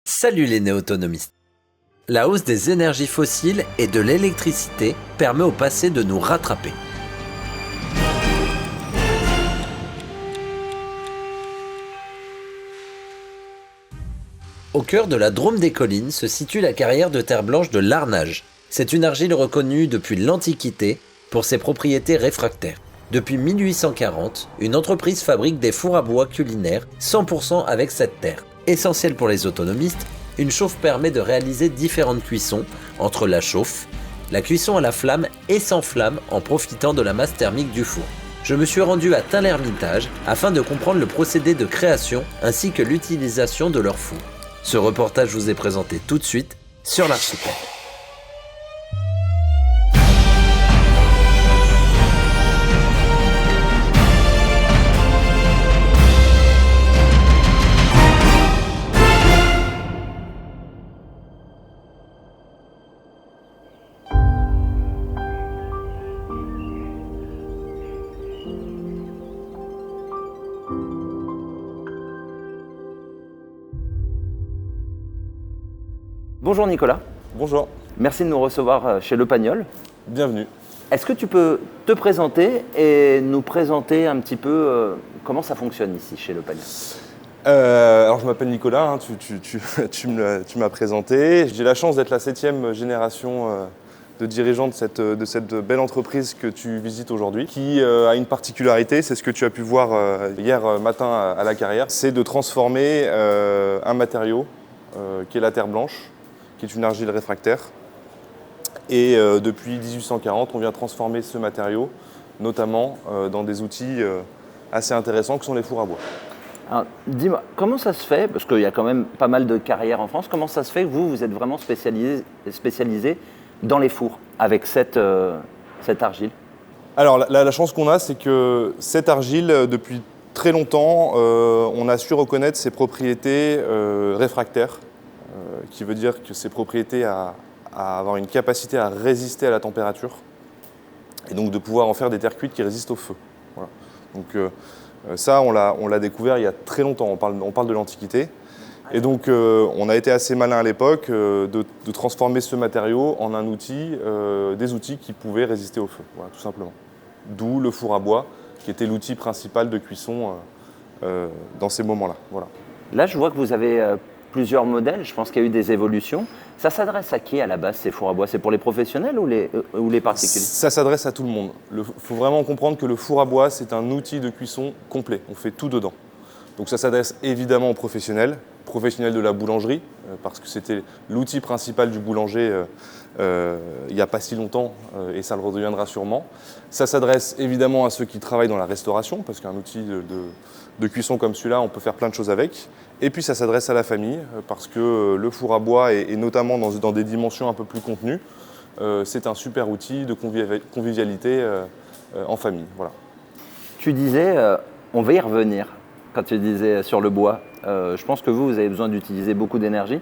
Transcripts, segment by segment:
Salut les néo-autonomistes. La hausse des énergies fossiles et de l'électricité permet au passé de nous rattraper. Au cœur de la Drôme des collines se situe la carrière de terre blanche de Larnage. C'est une argile reconnue depuis l'Antiquité pour ses propriétés réfractaires. Depuis 1840, une entreprise fabrique des fours à bois culinaires 100% avec cette terre. Essentielle pour les autonomistes, une chauffe permet de réaliser différentes cuissons entre la chauffe, la cuisson à la flamme et sans flamme en profitant de la masse thermique du four. Je me suis rendu à Tain-l'Hermitage afin de comprendre le procédé de création ainsi que l'utilisation de leur four. Ce reportage vous est présenté tout de suite sur l'Archipel. Bonjour Nicolas, Bonjour, merci de nous recevoir chez Le Pagnol. bienvenue. Est-ce que tu peux te présenter et nous présenter un petit peu comment ça fonctionne ici chez Le Pagnol? Alors je m'appelle Nicolas, hein, tu m'as présenté. J'ai la chance d'être la 7e génération de dirigeants de cette belle entreprise que tu visites aujourd'hui, qui a une particularité, c'est ce que tu as pu voir hier matin à la carrière, c'est de transformer un matériau qui est la terre blanche, qui est une argile réfractaire. Et depuis 1840, on vient transformer ce matériau, notamment dans des outils assez intéressants que sont les fours à bois. Alors, dis-moi, comment ça se fait, parce qu'il y a quand même pas mal de carrières en France, comment ça se fait que vous êtes vraiment spécialisé dans les fours avec cette argile? Alors la chance qu'on a, c'est que cette argile, depuis très longtemps, on a su reconnaître ses propriétés réfractaires, qui veut dire que ses propriétés à avoir une capacité à résister à la température et donc de pouvoir en faire des terres cuites qui résistent au feu. Voilà. Donc ça, on l'a découvert il y a très longtemps, on parle de l'Antiquité. Et donc on a été assez malin à l'époque de transformer ce matériau en un outil, des outils qui pouvaient résister au feu, voilà, tout simplement. D'où le four à bois, qui était l'outil principal de cuisson dans ces moments-là. Voilà. Là, je vois que vous avez plusieurs modèles, je pense qu'il y a eu des évolutions. Ça s'adresse à qui à la base ces fours à bois? C'est pour les professionnels ou les particuliers? Ça s'adresse à tout le monde. Il faut vraiment comprendre que le four à bois, c'est un outil de cuisson complet. On fait tout dedans. Donc ça s'adresse évidemment aux professionnels de la boulangerie, parce que c'était l'outil principal du boulanger il n'y a pas si longtemps, et ça le redeviendra sûrement. Ça s'adresse évidemment à ceux qui travaillent dans la restauration, parce qu'un outil de cuisson comme celui-là, on peut faire plein de choses avec. Et puis ça s'adresse à la famille, parce que le four à bois, et notamment dans des dimensions un peu plus contenues, c'est un super outil de convivialité en famille. Voilà. Tu disais, on va y revenir, quand tu disais sur le bois. Je pense que vous avez besoin d'utiliser beaucoup d'énergie.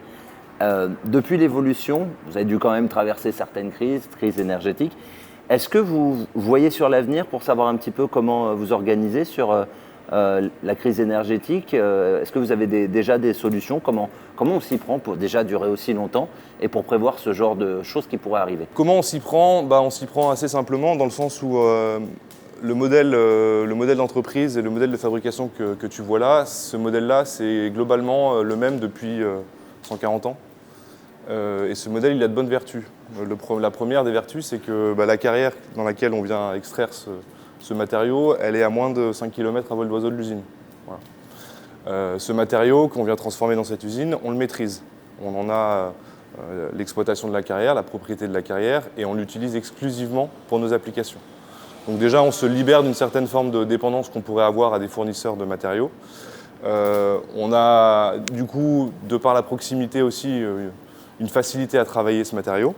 Depuis l'évolution, vous avez dû quand même traverser certaines crises énergétiques. Est-ce que vous voyez sur l'avenir pour savoir un petit peu comment vous organiser sur la crise énergétique? Est-ce que vous avez déjà des solutions? Comment on s'y prend pour déjà durer aussi longtemps et pour prévoir ce genre de choses qui pourraient arriver? Comment on s'y prend? On s'y prend assez simplement dans le sens où le modèle d'entreprise et le modèle de fabrication que tu vois là, ce modèle-là, c'est globalement le même depuis 140 ans. Et ce modèle, il a de bonnes vertus. La première des vertus, c'est que la carrière dans laquelle on vient extraire ce matériau, elle est à moins de 5 km à vol d'oiseau de l'usine. Voilà. Ce matériau qu'on vient transformer dans cette usine, on le maîtrise. On en a l'exploitation de la carrière, la propriété de la carrière, et on l'utilise exclusivement pour nos applications. Donc déjà, on se libère d'une certaine forme de dépendance qu'on pourrait avoir à des fournisseurs de matériaux. On a, du coup, de par la proximité aussi, une facilité à travailler ce matériau.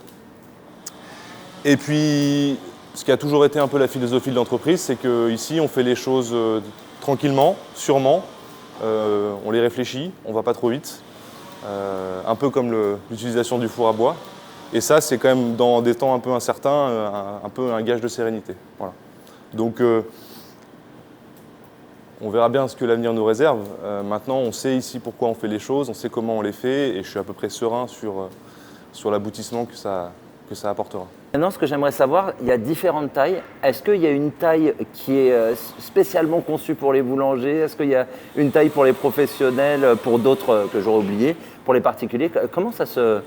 Et puis, ce qui a toujours été un peu la philosophie de l'entreprise, c'est qu'ici, on fait les choses tranquillement, sûrement. On les réfléchit, on ne va pas trop vite. Un peu comme l'utilisation du four à bois. Et ça, c'est quand même, dans des temps un peu incertains, un peu un gage de sérénité. Voilà. Donc, On verra bien ce que l'avenir nous réserve. Maintenant, on sait ici pourquoi on fait les choses, on sait comment on les fait, et je suis à peu près serein sur l'aboutissement que ça apportera. Maintenant, ce que j'aimerais savoir, il y a différentes tailles. Est-ce qu'il y a une taille qui est spécialement conçue pour les boulangers? Est-ce qu'il y a une taille pour les professionnels, pour d'autres que j'aurais oubliés, pour les particuliers? Comment ça se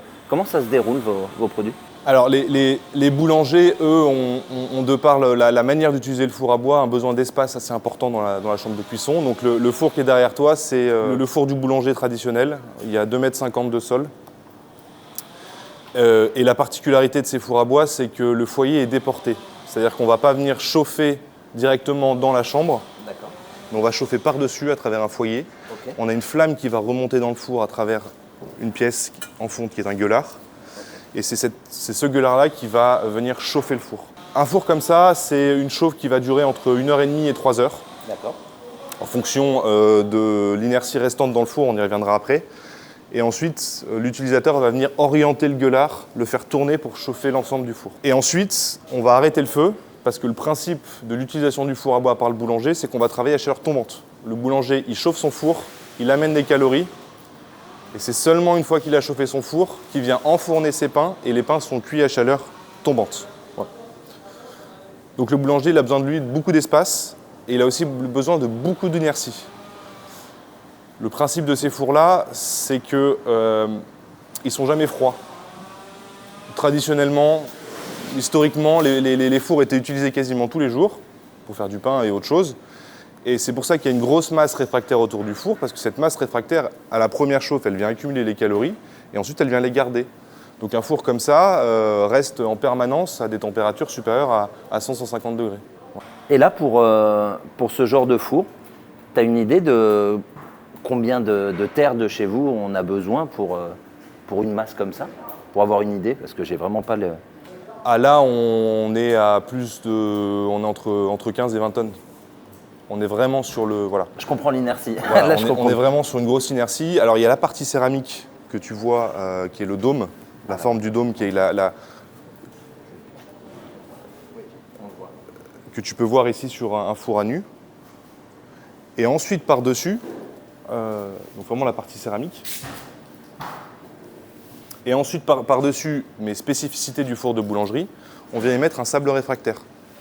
déroule, vos produits? Alors, les boulangers, eux, ont de par la manière d'utiliser le four à bois, un besoin d'espace assez important dans la chambre de cuisson. Donc, le four qui est derrière toi, c'est le four du boulanger traditionnel. Il y a 2,50 m de sol. Et la particularité de ces fours à bois, c'est que le foyer est déporté. C'est-à-dire qu'on ne va pas venir chauffer directement dans la chambre, mais on va chauffer par-dessus à travers un foyer. Okay. On a une flamme qui va remonter dans le four à travers une pièce en fonte qui est un gueulard. Et c'est ce gueulard-là qui va venir chauffer le four. Un four comme ça, c'est une chauffe qui va durer entre 1h30 et 3 heures. D'accord. En fonction de l'inertie restante dans le four, on y reviendra après. Et ensuite, l'utilisateur va venir orienter le gueulard, le faire tourner pour chauffer l'ensemble du four. Et ensuite, on va arrêter le feu, parce que le principe de l'utilisation du four à bois par le boulanger, c'est qu'on va travailler à chaleur tombante. Le boulanger, il chauffe son four, il amène des calories, et c'est seulement une fois qu'il a chauffé son four qu'il vient enfourner ses pains, et les pains sont cuits à chaleur tombante. Voilà. Donc le boulanger, il a besoin de lui de beaucoup d'espace, et il a aussi besoin de beaucoup d'inertie. Le principe de ces fours-là, c'est qu'ils ne sont jamais froids. Traditionnellement, historiquement, les fours étaient utilisés quasiment tous les jours pour faire du pain et autre chose. Et c'est pour ça qu'il y a une grosse masse réfractaire autour du four, parce que cette masse réfractaire, à la première chauffe, elle vient accumuler les calories, et ensuite elle vient les garder. Donc un four comme ça reste en permanence à des températures supérieures à 100-150 degrés. Ouais. Et là, pour ce genre de four, tu as une idée de combien de terre de chez vous on a besoin pour une masse comme ça? Pour avoir une idée, parce que j'ai vraiment pas le... Ah là, on est à on est entre 15 et 20 tonnes. On est vraiment sur le... Voilà. Je comprends l'inertie. Voilà, Là, on est vraiment sur une grosse inertie. Alors il y a la partie céramique que tu vois, qui est le dôme, la forme du dôme qui est que tu peux voir ici sur un four à nu. Et ensuite par-dessus, donc vraiment la partie céramique. Et ensuite par-dessus, mes spécificités du four de boulangerie, on vient y mettre un sable réfractaire,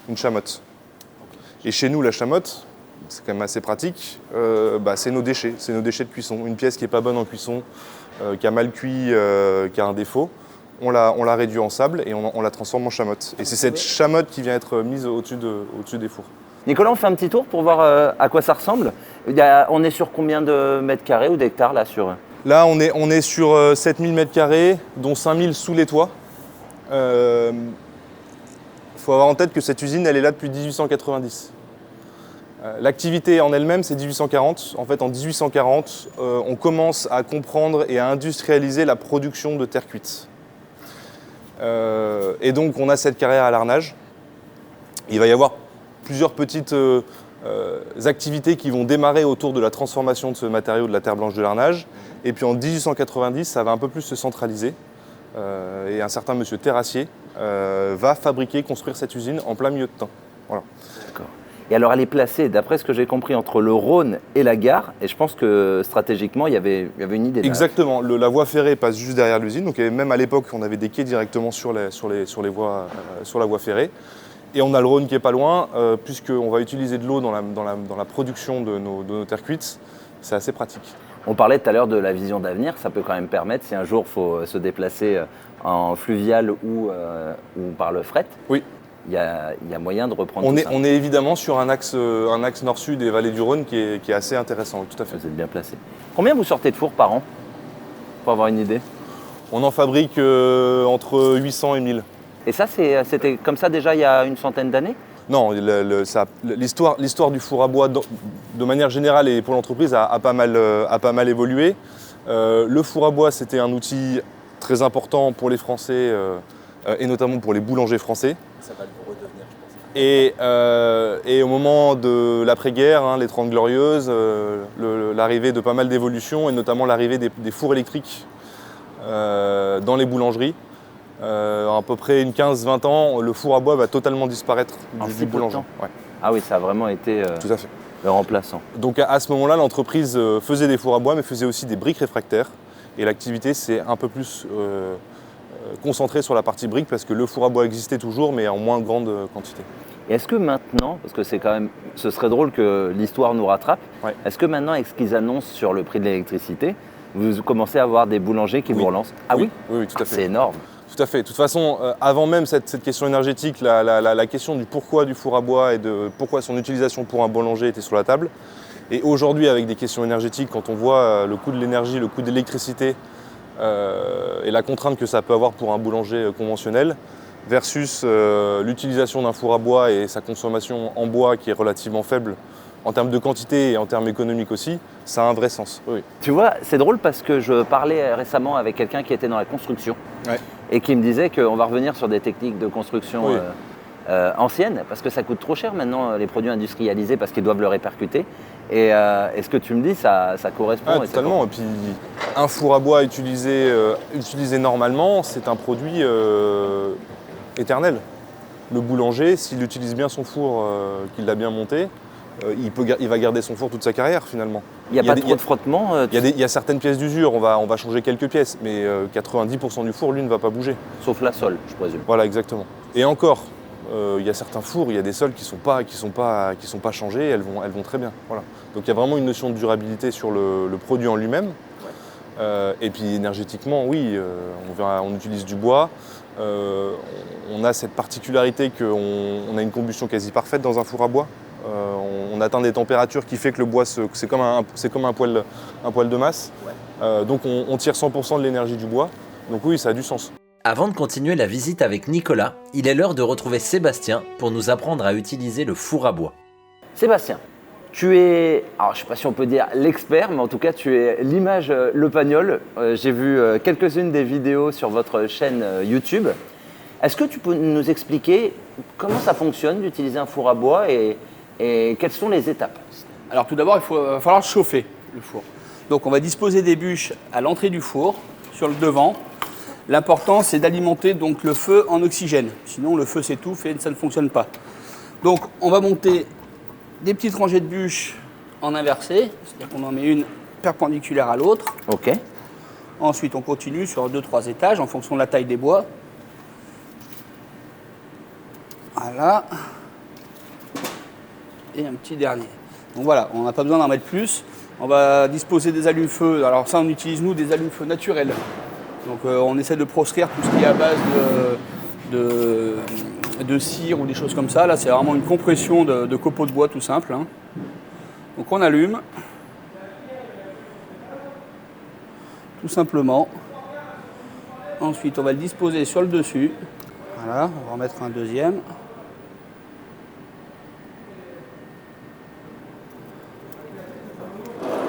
une chamotte. Et chez nous, la chamotte, c'est quand même assez pratique, c'est nos déchets de cuisson. Une pièce qui n'est pas bonne en cuisson, qui a mal cuit, qui a un défaut, on la réduit en sable et on la transforme en chamotte. Et c'est cette chamotte qui vient être mise au-dessus des fours. Nicolas, on fait un petit tour pour voir à quoi ça ressemble. On est sur combien de mètres carrés ou d'hectares là sur... Là, on est sur 7000 mètres carrés, dont 5000 sous les toits. Il faut avoir en tête que cette usine, elle est là depuis 1890. L'activité en elle-même, c'est 1840. En fait, en 1840, on commence à comprendre et à industrialiser la production de terre cuite. Et donc, on a cette carrière à Larnage. Il va y avoir plusieurs petites activités qui vont démarrer autour de la transformation de ce matériau de la terre blanche de Larnage. Et puis en 1890, ça va un peu plus se centraliser. Et un certain monsieur Terrassier va construire cette usine en plein milieu de temps. Voilà. D'accord. Et alors elle est placée, d'après ce que j'ai compris, entre le Rhône et la gare. Et je pense que stratégiquement, il y avait une idée. Exactement. La voie ferrée passe juste derrière l'usine. Donc même à l'époque, on avait des quais directement sur la voie ferrée. Et on a le Rhône qui est pas loin, puisqu'on va utiliser de l'eau dans la production de nos terres cuites. C'est assez pratique. On parlait tout à l'heure de la vision d'avenir. Ça peut quand même permettre, si un jour il faut se déplacer en fluvial ou par le fret. Oui. Il y a moyen de reprendre on tout est, ça. On est évidemment sur un axe nord-sud des vallées du Rhône qui est assez intéressant, tout à fait. Vous êtes bien placé. Combien vous sortez de fours par an? Pour avoir une idée. On en fabrique entre 800 et 1000. Et ça, c'était comme ça déjà il y a une centaine d'années? Non, l'histoire du four à bois, de manière générale et pour l'entreprise, a pas mal évolué. Le four à bois, c'était un outil très important pour les Français et notamment pour les boulangers français. Ça va le redevenir, je pense. Et au moment de l'après-guerre, les 30 Glorieuses, l'arrivée de pas mal d'évolutions et notamment l'arrivée des fours électriques dans les boulangeries. À peu près une 15-20 ans, le four à bois va totalement disparaître du boulanger. Ouais. Ah oui, ça a vraiment été... Tout à fait. Le remplaçant. Donc à ce moment-là, l'entreprise faisait des fours à bois, mais faisait aussi des briques réfractaires. Et l'activité s'est un peu plus concentrée sur la partie briques parce que le four à bois existait toujours, mais en moins grande quantité. Et est-ce que maintenant, parce que c'est quand même, ce serait drôle que l'histoire nous rattrape, Ouais. est-ce que maintenant, avec ce qu'ils annoncent sur le prix de l'électricité, vous commencez à avoir des boulangers qui vous relancent? Ah oui, Oui, tout à fait. C'est énorme. Tout à fait. De toute façon, avant même cette question énergétique, la question du pourquoi du four à bois et de pourquoi son utilisation pour un boulanger était sur la table. Et aujourd'hui, avec des questions énergétiques, quand on voit le coût de l'énergie, le coût de l'électricité et la contrainte que ça peut avoir pour un boulanger conventionnel, versus l'utilisation d'un four à bois et sa consommation en bois qui est relativement faible en termes de quantité et en termes économiques aussi, ça a un vrai sens. Oui. Tu vois, c'est drôle parce que je parlais récemment avec quelqu'un qui était dans la construction Ouais. et qui me disait qu'on va revenir sur des techniques de construction Oui. anciennes parce que ça coûte trop cher maintenant les produits industrialisés parce qu'ils doivent le répercuter. Et ce que tu me dis, ça correspond. Ah, totalement. Et puis un four à bois utilisé normalement, c'est un produit éternel. Le boulanger, s'il utilise bien son four, qu'il l'a bien monté, il va garder son four toute sa carrière finalement. Il n'y a pas trop de frottement. Il y a certaines pièces d'usure, on va changer quelques pièces, mais 90% du four, lui, ne va pas bouger. Sauf la sole, je présume. Voilà, exactement. Et encore, il y a certains fours, il y a des sols qui sont pas changés, elles vont très bien. Voilà. Donc il y a vraiment une notion de durabilité sur le produit en lui-même. Et puis énergétiquement, oui, on utilise du bois. On a cette particularité qu'on a une combustion quasi parfaite dans un four à bois. On atteint des températures qui fait que le bois, c'est comme un poêle de masse. Donc on tire 100% de l'énergie du bois. Donc oui, ça a du sens. Avant de continuer la visite avec Nicolas, il est l'heure de retrouver Sébastien pour nous apprendre à utiliser le four à bois. Sébastien, tu es, alors je ne sais pas si on peut dire l'expert, mais en tout cas tu es l'image Le Pagnol. J'ai vu quelques-unes des vidéos sur votre chaîne YouTube. Est-ce que tu peux nous expliquer comment ça fonctionne d'utiliser un four à bois et quelles sont les étapes? Alors tout d'abord, va falloir chauffer le four. Donc on va disposer des bûches à l'entrée du four, sur le devant. L'important, c'est d'alimenter donc le feu en oxygène. Sinon, le feu s'étouffe et ça ne fonctionne pas. Donc on va monter des petites rangées de bûches en inversé, c'est-à-dire qu'on en met une perpendiculaire à l'autre. Ok. Ensuite, on continue sur 2-3 étages en fonction de la taille des bois. Voilà. Et un petit dernier. Donc voilà, on n'a pas besoin d'en mettre plus. On va disposer des allumes-feu. Alors ça, on utilise nous des allumes-feu naturels. Donc on essaie de proscrire tout ce qui est à base de cire ou des choses comme ça. Là, c'est vraiment une compression de copeaux de bois tout simple. Hein. Donc on allume. Tout simplement. Ensuite, on va le disposer sur le dessus. Voilà, on va en mettre un deuxième.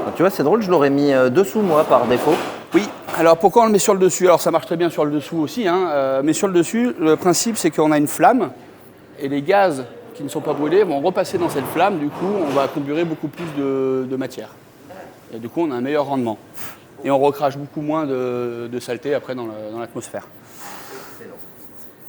Donc, tu vois, c'est drôle, je l'aurais mis dessous moi par défaut. Oui, alors pourquoi on le met sur le dessus? Alors ça marche très bien sur le dessous aussi, hein, mais sur le dessus, le principe c'est qu'on a une flamme et les gaz qui ne sont pas brûlés vont repasser dans cette flamme, du coup on va comburer beaucoup plus de matière. Et du coup on a un meilleur rendement. Et on recrache beaucoup moins de saleté après dans l'atmosphère.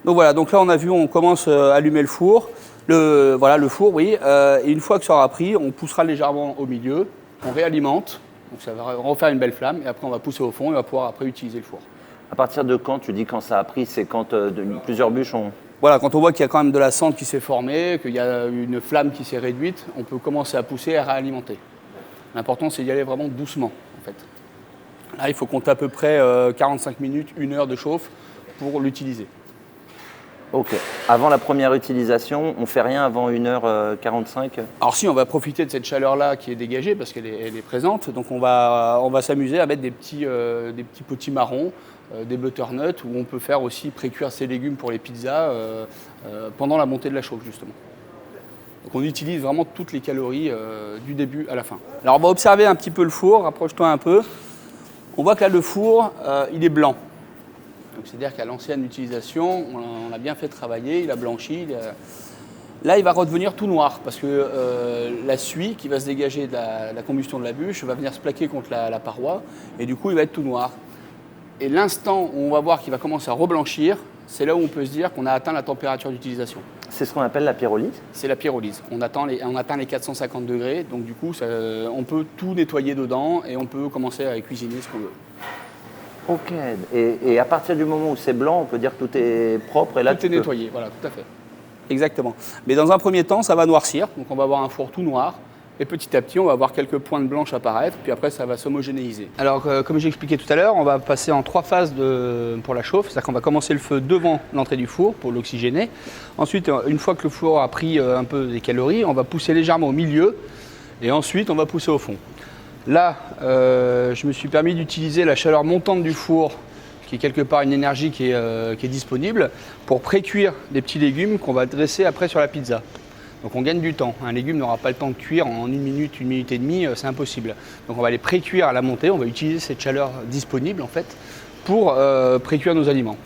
Donc voilà, donc là on a vu, on commence à allumer le four. Voilà le four, oui. Et une fois que ça aura pris, on poussera légèrement au milieu, on réalimente. Donc ça va refaire une belle flamme et après on va pousser au fond et on va pouvoir après utiliser le four. À partir de quand tu dis quand ça a pris? C'est quand plusieurs bûches ont... Voilà, quand on voit qu'il y a quand même de la cendre qui s'est formée, qu'il y a une flamme qui s'est réduite, on peut commencer à pousser et à réalimenter. L'important c'est d'y aller vraiment doucement en fait. Là il faut compter à peu près 45 minutes, 1 heure de chauffe pour l'utiliser. Ok. Avant la première utilisation, on fait rien avant 1h45? Alors si, on va profiter de cette chaleur-là qui est dégagée parce qu'elle est présente. Donc on va s'amuser à mettre des petits potimarrons, des butternuts, où on peut faire aussi pré-cuire ses légumes pour les pizzas pendant la montée de la chauffe justement. Donc on utilise vraiment toutes les calories du début à la fin. Alors on va observer un petit peu le four, rapproche-toi un peu. On voit que là le four, il est blanc. C'est-à-dire qu'à l'ancienne utilisation, on l'a bien fait travailler, il a blanchi. Là, il va redevenir tout noir parce que la suie qui va se dégager de la combustion de la bûche va venir se plaquer contre la paroi et du coup, il va être tout noir. Et l'instant où on va voir qu'il va commencer à reblanchir, c'est là où on peut se dire qu'on a atteint la température d'utilisation. C'est ce qu'on appelle la pyrolyse. C'est la pyrolyse. On atteint les 450 degrés, donc du coup, on peut tout nettoyer dedans et on peut commencer à cuisiner ce qu'on veut. Ok. Et à partir du moment où c'est blanc, on peut dire que tout est propre et là tout est nettoyé, voilà, tout à fait. Exactement. Mais dans un premier temps, ça va noircir, donc on va avoir un four tout noir. Et petit à petit, on va avoir quelques pointes blanches apparaître, puis après, ça va s'homogénéiser. Alors, comme j'ai expliqué tout à l'heure, on va passer en 3 phases pour la chauffe. C'est-à-dire qu'on va commencer le feu devant l'entrée du four pour l'oxygéner. Ensuite, une fois que le four a pris un peu des calories, on va pousser légèrement au milieu. Et ensuite, on va pousser au fond. Là, je me suis permis d'utiliser la chaleur montante du four, qui est quelque part une énergie qui est disponible, pour pré-cuire des petits légumes qu'on va dresser après sur la pizza. Donc on gagne du temps. Un légume n'aura pas le temps de cuire en 1 minute et demie, c'est impossible. Donc on va les pré-cuire à la montée, on va utiliser cette chaleur disponible en fait pour pré-cuire nos aliments.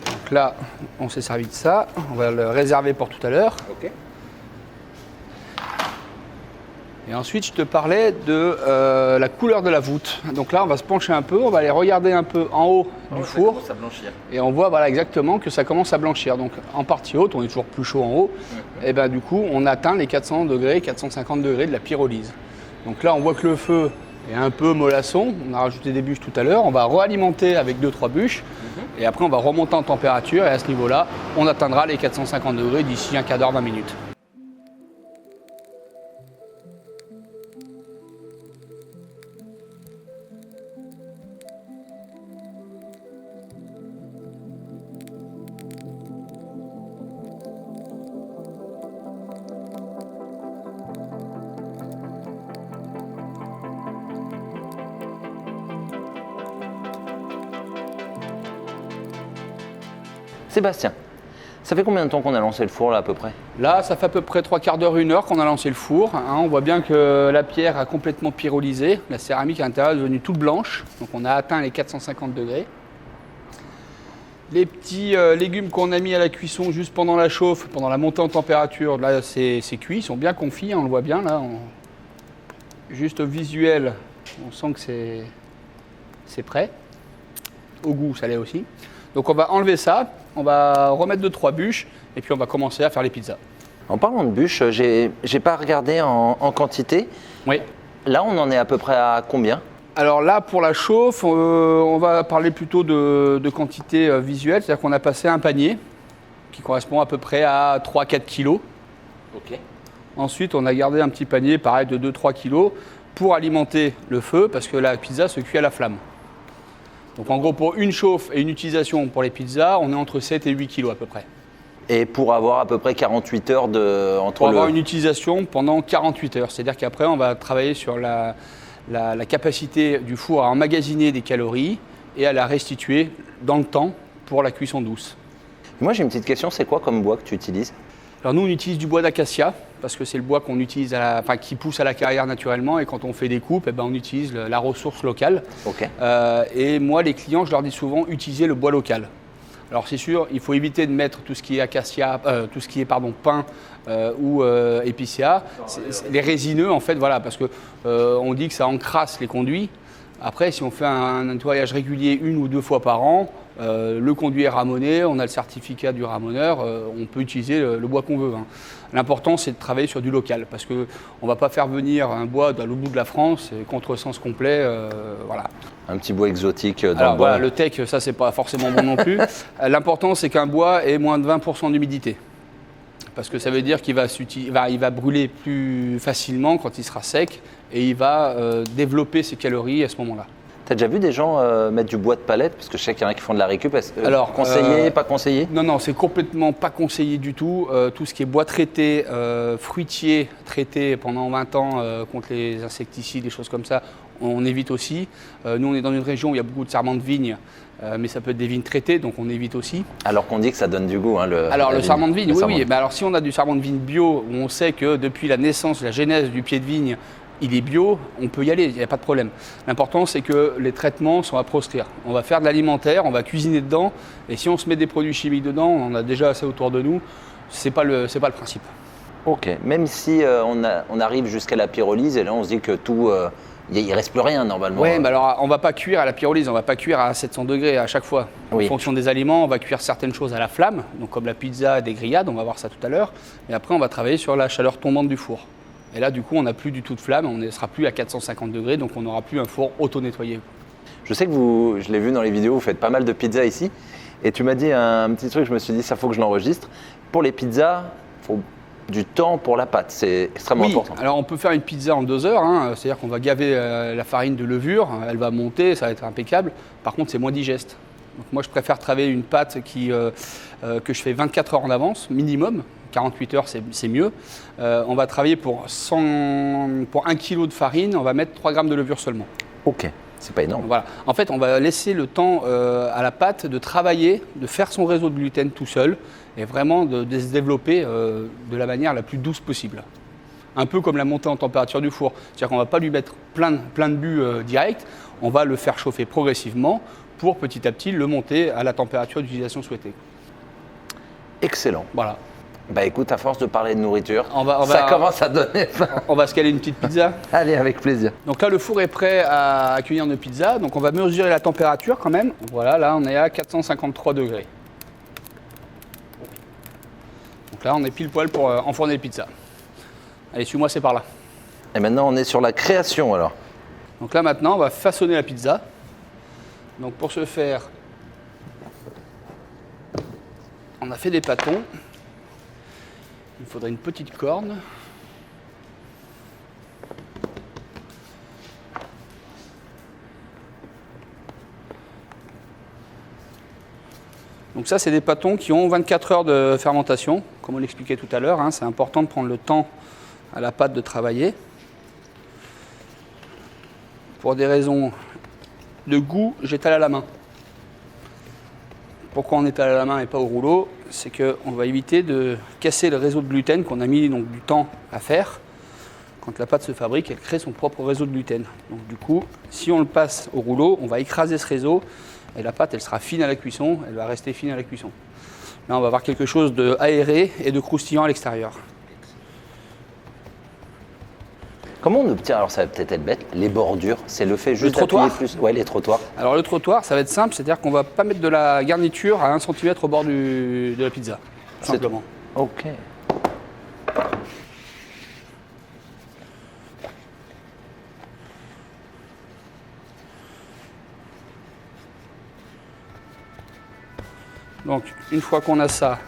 Donc là, on s'est servi de ça, on va le réserver pour tout à l'heure. Ok. Et ensuite, je te parlais de la couleur de la voûte. Donc là, on va se pencher un peu, on va aller regarder un peu en haut du four. Ça commence à blanchir. Et on voit voilà, exactement que ça commence à blanchir. Donc en partie haute, on est toujours plus chaud en haut. Et ben du coup, on atteint les 400 degrés, 450 degrés de la pyrolyse. Donc là, on voit que le feu est un peu mollasson. On a rajouté des bûches tout à l'heure. On va réalimenter avec 2-3 bûches. Et après, on va remonter en température. Et à ce niveau-là, on atteindra les 450 degrés d'ici un quart d'heure, 20 minutes. Sébastien, ça fait combien de temps qu'on a lancé le four là à peu près? Là, ça fait à peu près 3/4 d'heure, 1 heure qu'on a lancé le four. On voit bien que la pierre a complètement pyrolysé. La céramique à l'intérieur est devenue toute blanche. Donc on a atteint les 450 degrés. Les petits légumes qu'on a mis à la cuisson juste pendant la chauffe, pendant la montée en température, là c'est cuit, ils sont bien confits, on le voit bien là. Juste au visuel, on sent que c'est prêt. Au goût, ça l'est aussi. Donc on va enlever ça, on va remettre 2-3 bûches et puis on va commencer à faire les pizzas. En parlant de bûches, j'ai pas regardé en quantité. Oui. Là, on en est à peu près à combien? Alors là, pour la chauffe, on va parler plutôt de quantité visuelle, c'est-à-dire qu'on a passé un panier qui correspond à peu près à 3-4 kilos. Ok. Ensuite, on a gardé un petit panier, pareil, de 2-3 kilos pour alimenter le feu parce que la pizza se cuit à la flamme. Donc en gros, pour une chauffe et une utilisation pour les pizzas, on est entre 7 et 8 kilos à peu près. Et pour avoir à peu près 48 heures Pour avoir une utilisation pendant 48 heures. C'est-à-dire qu'après, on va travailler sur la capacité du four à emmagasiner des calories et à la restituer dans le temps pour la cuisson douce. Moi, j'ai une petite question, c'est quoi comme bois que tu utilises? Alors nous, on utilise du bois d'acacia parce que c'est le bois qu'on utilise, qui pousse à la carrière naturellement. Et quand on fait des coupes, on utilise la ressource locale. Ok. Et moi, les clients, je leur dis souvent, utilisez le bois local. Alors c'est sûr, il faut éviter de mettre tout ce qui est acacia, pin ou épicéa. Les résineux, en fait, voilà, parce que on dit que ça encrasse les conduits. Après, si on fait un nettoyage régulier 1 ou 2 fois par an, le conduit est ramoné, on a le certificat du ramoneur, on peut utiliser le bois qu'on veut. L'important, c'est de travailler sur du local, parce qu'on ne va pas faire venir un bois de l'autre bout de la France, contresens complet, voilà. Un petit bois exotique dans Alors, le bois. voilà, le tech, ça, c'est pas forcément bon non plus. L'important, c'est qu'un bois ait moins de 20% d'humidité. Parce que ça veut dire qu'il va brûler plus facilement quand il sera sec et il va développer ses calories à ce moment-là. Tu as déjà vu des gens mettre du bois de palette? Parce que je sais qu'il y en a qui font de la récup. Alors, conseillé, pas conseillé? Non, c'est complètement pas conseillé du tout. Tout ce qui est bois traité, fruitier traité pendant 20 ans contre les insecticides, des choses comme ça, on évite aussi. Nous, on est dans une région où il y a beaucoup de sarments de vigne, mais ça peut être des vignes traitées, donc on évite aussi. Alors qu'on dit que ça donne du goût. Alors le sarment de vigne, oui. Mais Alors si on a du sarment de vigne bio, où on sait que depuis la naissance, la genèse du pied de vigne, il est bio, on peut y aller, il n'y a pas de problème. L'important, c'est que les traitements sont à proscrire. On va faire de l'alimentaire, on va cuisiner dedans, et si on se met des produits chimiques dedans, on en a déjà assez autour de nous, c'est pas le principe. Ok, même si on arrive jusqu'à la pyrolyse, et là on se dit que tout Il reste plus rien normalement. Oui, mais alors on va pas cuire à la pyrolyse, on va pas cuire à 700 degrés à chaque fois. Oui. En fonction des aliments, on va cuire certaines choses à la flamme, donc comme la pizza, des grillades, on va voir ça tout à l'heure. Et après, on va travailler sur la chaleur tombante du four. Et là, du coup, on n'a plus du tout de flamme, on ne sera plus à 450 degrés, donc on n'aura plus un four auto-nettoyé. Je sais que je l'ai vu dans les vidéos, vous faites pas mal de pizzas ici. Et tu m'as dit un petit truc, je me suis dit, ça faut que je l'enregistre. Pour les pizzas, il faut du temps pour la pâte, c'est extrêmement important. Alors on peut faire une pizza en 2 heures, hein, c'est-à-dire qu'on va gaver la farine de levure, elle va monter, ça va être impeccable. Par contre, c'est moins digeste. Donc moi, je préfère travailler une pâte que je fais 24 heures en avance, minimum. 48 heures, c'est mieux. On va travailler pour 1 kg de farine, on va mettre 3 grammes de levure seulement. Ok, c'est pas énorme. Voilà. En fait, on va laisser le temps à la pâte de travailler, de faire son réseau de gluten tout seul et vraiment de se développer de la manière la plus douce possible. Un peu comme la montée en température du four. C'est-à-dire qu'on ne va pas lui mettre plein de buts direct, on va le faire chauffer progressivement pour petit à petit le monter à la température d'utilisation souhaitée. Excellent. Voilà. Bah écoute, à force de parler de nourriture, ça ça commence à donner faim. On va se caler une petite pizza. Allez, avec plaisir. Donc là, le four est prêt à accueillir nos pizzas. Donc on va mesurer la température quand même. Voilà, là, on est à 453 degrés. Donc là, on est pile poil pour enfourner les pizzas. Allez, suis-moi, c'est par là. Et maintenant, on est sur la création alors. Donc là, maintenant, on va façonner la pizza. Donc pour ce faire, on a fait des pâtons. Il faudrait une petite corne. Donc ça, c'est des pâtons qui ont 24 heures de fermentation, comme on l'expliquait tout à l'heure. Hein, c'est important de prendre le temps à la pâte de travailler. Pour des raisons de goût, j'étale à la main. Pourquoi on étale à la main et pas au rouleau? C'est qu'on va éviter de casser le réseau de gluten qu'on a mis donc, du temps à faire. Quand la pâte se fabrique, elle crée son propre réseau de gluten. Donc du coup, si on le passe au rouleau, on va écraser ce réseau et la pâte, elle sera fine à la cuisson, elle va rester fine à la cuisson. Là, on va avoir quelque chose d'aéré et de croustillant à l'extérieur. Comment on obtient, alors ça va peut-être être bête, les bordures? C'est le fait juste trottoir d'appuyer plus. Ouais, les trottoirs. Alors le trottoir, ça va être simple, c'est-à-dire qu'on ne va pas mettre de la garniture à 1 cm au bord de la pizza, tout simplement. Ok. Donc une fois qu'on a ça,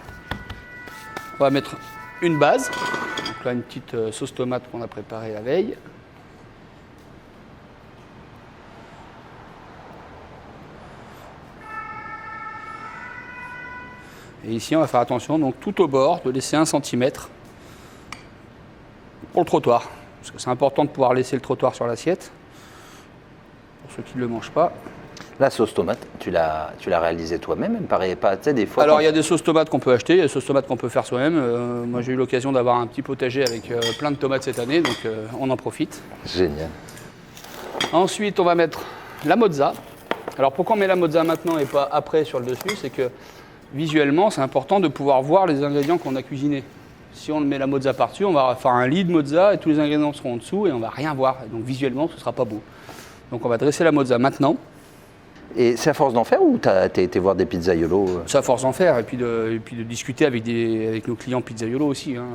on va mettre une base. Donc là, une petite sauce tomate qu'on a préparée la veille. Et ici, on va faire attention, donc tout au bord, de laisser 1 cm pour le trottoir. Parce que c'est important de pouvoir laisser le trottoir sur l'assiette, pour ceux qui ne le mangent pas. La sauce tomate, tu l'as réalisée toi-même, elle me paraît pas, tu sais, des fois... Alors, il y a des sauces tomates qu'on peut acheter, il y a des sauces tomates qu'on peut faire soi-même. Moi, j'ai eu l'occasion d'avoir un petit potager avec plein de tomates cette année, donc on en profite. Génial. Ensuite, on va mettre la mozza. Alors, pourquoi on met la mozza maintenant et pas après sur le dessus? C'est que visuellement, c'est important de pouvoir voir les ingrédients qu'on a cuisinés. Si on met la mozza par-dessus, on va faire un lit de mozza et tous les ingrédients seront en dessous et on va rien voir. Et donc, visuellement, ce ne sera pas beau. Donc, on va dresser la mozza maintenant. Et c'est à force d'en faire ou t'as été voir des pizzaiolos? C'est à force d'en faire et puis de discuter avec nos clients pizzaiolos aussi. Hein.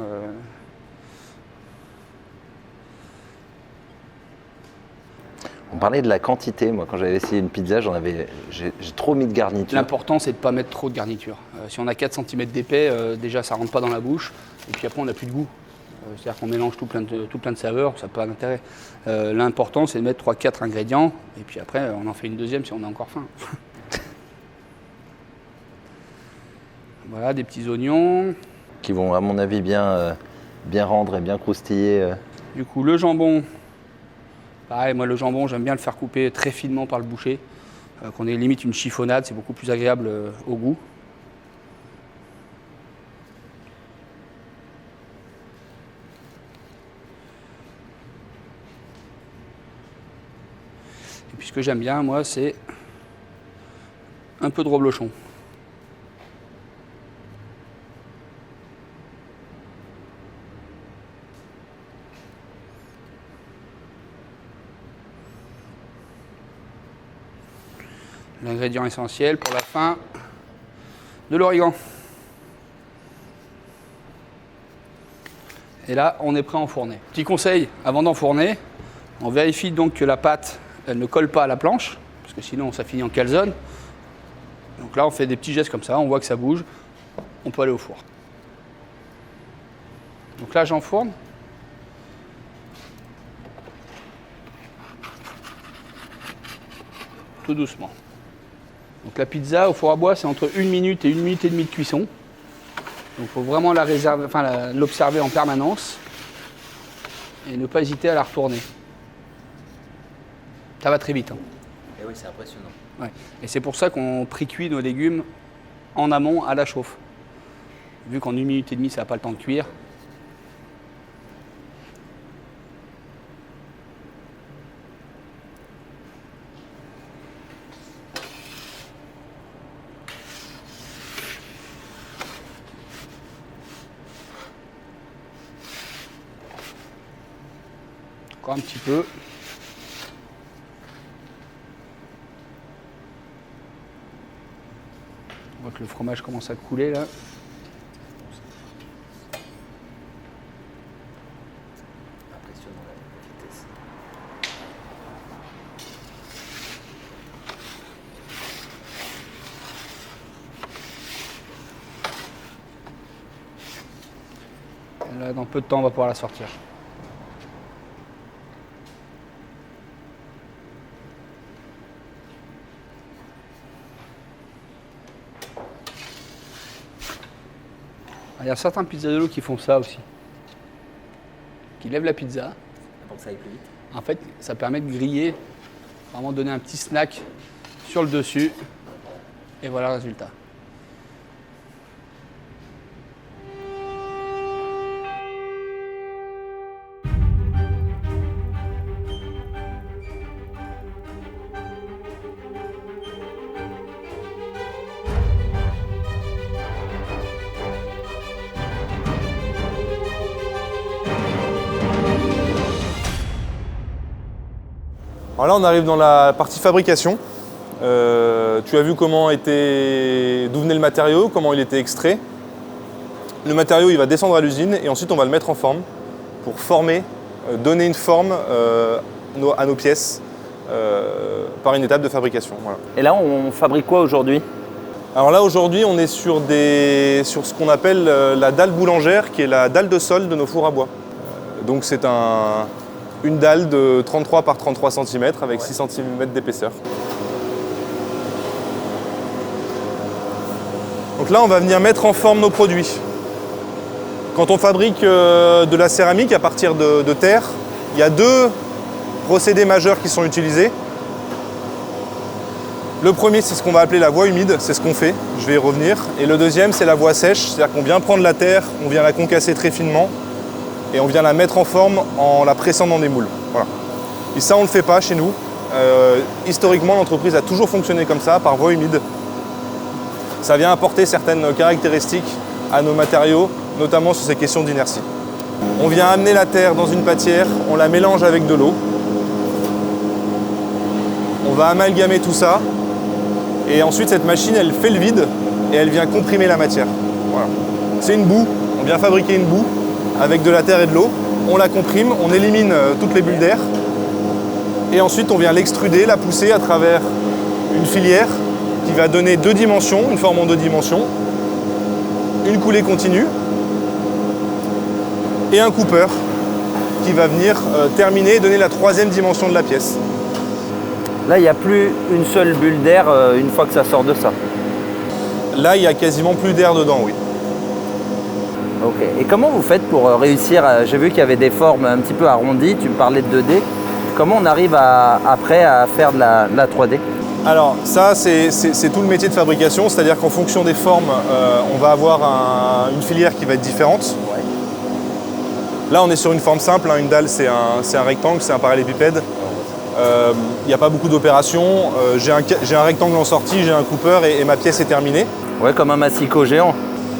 On parlait de la quantité. Moi, quand j'avais essayé une pizza, j'ai trop mis de garniture. L'important, c'est de ne pas mettre trop de garniture. Si on a 4 cm d'épais, déjà, ça ne rentre pas dans la bouche. Et puis après, on n'a plus de goût. C'est-à-dire qu'on mélange tout plein de saveurs, ça n'a pas d'intérêt. L'important, c'est de mettre 3-4 ingrédients. Et puis après, on en fait une deuxième si on a encore faim. Voilà, des petits oignons. Qui vont, à mon avis, bien rendre et bien croustiller. Du coup, le jambon. Pareil, moi, le jambon, j'aime bien le faire couper très finement par le boucher. Qu'on ait limite une chiffonnade, c'est beaucoup plus agréable au goût. Et puis ce que j'aime bien, moi, c'est un peu de reblochon. ingrédient essentiel pour la fin, de l'origan. Et là, on est prêt à enfourner. Petit conseil, avant d'enfourner, on vérifie donc que la pâte, elle ne colle pas à la planche, parce que sinon ça finit en calzone. Donc là, on fait des petits gestes comme ça, on voit que ça bouge, on peut aller au four. Donc là, j'enfourne. Tout doucement. Donc la pizza au four à bois, c'est entre 1 minute et 1 minute et demie de cuisson. Donc il faut vraiment la réserver, l'observer en permanence et ne pas hésiter à la retourner. Ça va très vite. Hein. Et oui, c'est impressionnant. Ouais. Et c'est pour ça qu'on pré-cuit nos légumes en amont à la chauffe. Vu qu'en 1 minute et demie, ça n'a pas le temps de cuire. Encore un petit peu. On voit que le fromage commence à couler là. Impressionnant la vitesse. Et là, dans peu de temps, on va pouvoir la sortir. Il y a certains pizzaiolos qui font ça aussi. Qui lèvent la pizza. Pour que ça aille plus vite. En fait, ça permet de griller, vraiment donner un petit snack sur le dessus. Et voilà le résultat. Alors là, on arrive dans la partie fabrication. Tu as vu d'où venait le matériau, comment il était extrait. Le matériau, il va descendre à l'usine et ensuite on va le mettre en forme pour former, donner une forme à nos pièces par une étape de fabrication. Voilà. Et là, on fabrique quoi aujourd'hui? Alors là, aujourd'hui, on est sur ce qu'on appelle la dalle boulangère, qui est la dalle de sol de nos fours à bois. Donc c'est une dalle de 33 par 33 cm avec 6 cm d'épaisseur. Donc là, on va venir mettre en forme nos produits. Quand on fabrique de la céramique à partir de terre, il y a 2 procédés majeurs qui sont utilisés. Le premier, c'est ce qu'on va appeler la voie humide, c'est ce qu'on fait, je vais y revenir. Et le deuxième, c'est la voie sèche, c'est-à-dire qu'on vient prendre la terre, on vient la concasser très finement, et on vient la mettre en forme en la pressant dans des moules. Voilà. Et ça, on ne le fait pas chez nous. Historiquement, l'entreprise a toujours fonctionné comme ça, par voie humide. Ça vient apporter certaines caractéristiques à nos matériaux, notamment sur ces questions d'inertie. On vient amener la terre dans une pâtière, on la mélange avec de l'eau. On va amalgamer tout ça. Et ensuite, cette machine, elle fait le vide et elle vient comprimer la matière. Voilà. C'est une boue. On vient fabriquer une boue avec de la terre et de l'eau. On la comprime, on élimine toutes les bulles d'air. Et ensuite, on vient l'extruder, la pousser à travers une filière qui va donner 2 dimensions, une forme en 2 dimensions, une coulée continue et un cooper qui va venir terminer et donner la 3e dimension de la pièce. Là, il n'y a plus une seule bulle d'air une fois que ça sort de ça. Là, il n'y a quasiment plus d'air dedans, oui. Ok. Et comment vous faites pour réussir j'ai vu qu'il y avait des formes un petit peu arrondies, tu me parlais de 2D. Comment on arrive après à faire de la 3D? Alors ça, c'est tout le métier de fabrication, c'est-à-dire qu'en fonction des formes, on va avoir une filière qui va être différente. Ouais. Là, on est sur une forme simple, hein. Une dalle, c'est un rectangle, c'est un parallélépipède. Il n'y a pas beaucoup d'opérations. J'ai un rectangle en sortie, j'ai un cooper et ma pièce est terminée. Ouais, comme un massicot géant.